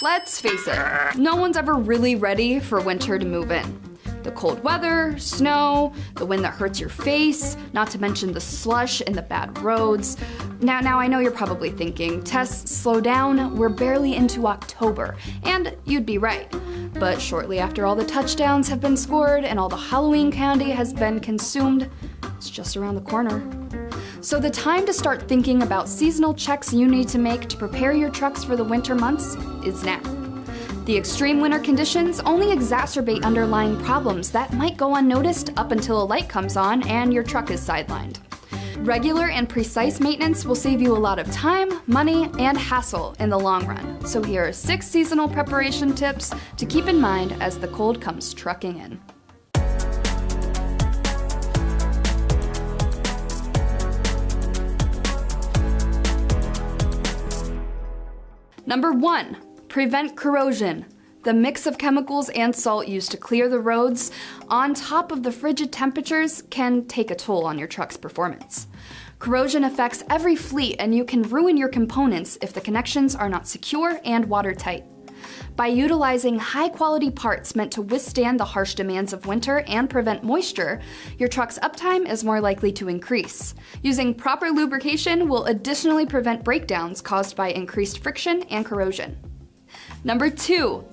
Let's face it, no one's ever really ready for winter to move in. The cold weather, snow, the wind that hurts your face, not to mention the slush and the bad roads. Now I know you're probably thinking, Tess, slow down, we're barely into October. And you'd be right. But shortly after all the touchdowns have been scored and all the Halloween candy has been consumed, it's just around the corner. So the time to start thinking about seasonal checks you need to make to prepare your trucks for the winter months is now. The extreme winter conditions only exacerbate underlying problems that might go unnoticed up until a light comes on and your truck is sidelined. Regular and precise maintenance will save you a lot of time, money, and hassle in the long run. So here are 6 seasonal preparation tips to keep in mind as the cold comes trucking in. Number 1, prevent corrosion. The mix of chemicals and salt used to clear the roads, on top of the frigid temperatures, can take a toll on your truck's performance. Corrosion affects every fleet, and you can ruin your components if the connections are not secure and watertight. By utilizing high-quality parts meant to withstand the harsh demands of winter and prevent moisture, your truck's uptime is more likely to increase. Using proper lubrication will additionally prevent breakdowns caused by increased friction and corrosion. Number 2,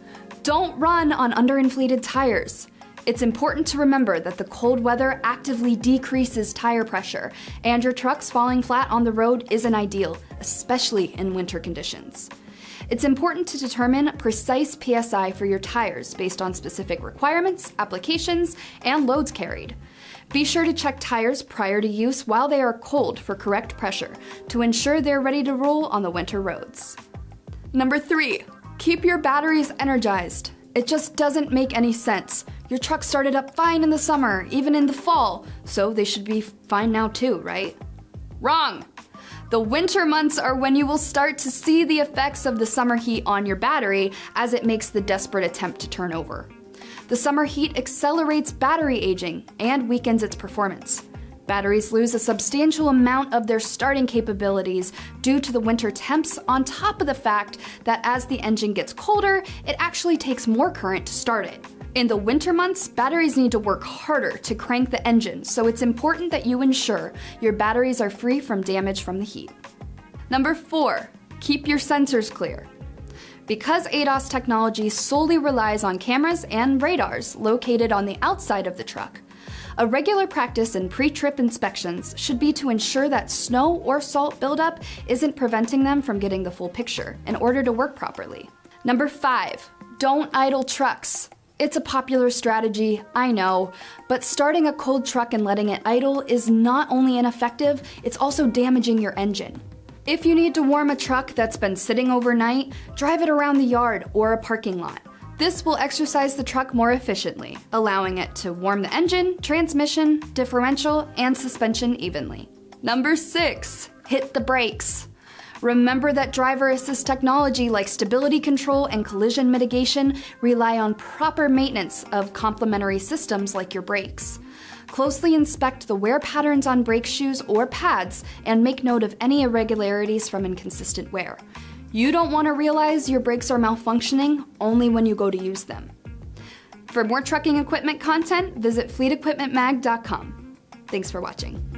don't run on underinflated tires. It's important to remember that the cold weather actively decreases tire pressure, and your trucks falling flat on the road isn't ideal, especially in winter conditions. It's important to determine precise PSI for your tires based on specific requirements, applications, and loads carried. Be sure to check tires prior to use while they are cold for correct pressure to ensure they're ready to roll on the winter roads. Number 3, keep your batteries energized. It just doesn't make any sense. Your truck started up fine in the summer, even in the fall, so they should be fine now too, right? Wrong! The winter months are when you will start to see the effects of the summer heat on your battery as it makes the desperate attempt to turn over. The summer heat accelerates battery aging and weakens its performance. Batteries lose a substantial amount of their starting capabilities due to the winter temps, on top of the fact that as the engine gets colder, it actually takes more current to start it. In the winter months, batteries need to work harder to crank the engine, so it's important that you ensure your batteries are free from damage from the heat. Number 4, keep your sensors clear. Because ADAS technology solely relies on cameras and radars located on the outside of the truck, a regular practice in pre-trip inspections should be to ensure that snow or salt buildup isn't preventing them from getting the full picture in order to work properly. Number 5, don't idle trucks. It's a popular strategy, I know, but starting a cold truck and letting it idle is not only ineffective, it's also damaging your engine. If you need to warm a truck that's been sitting overnight, drive it around the yard or a parking lot. This will exercise the truck more efficiently, allowing it to warm the engine, transmission, differential, and suspension evenly. Number 6, hit the brakes. Remember that driver assist technology like stability control and collision mitigation rely on proper maintenance of complementary systems like your brakes. Closely inspect the wear patterns on brake shoes or pads and make note of any irregularities from inconsistent wear. You don't want to realize your brakes are malfunctioning only when you go to use them. For more trucking equipment content, visit fleetequipmentmag.com. Thanks for watching.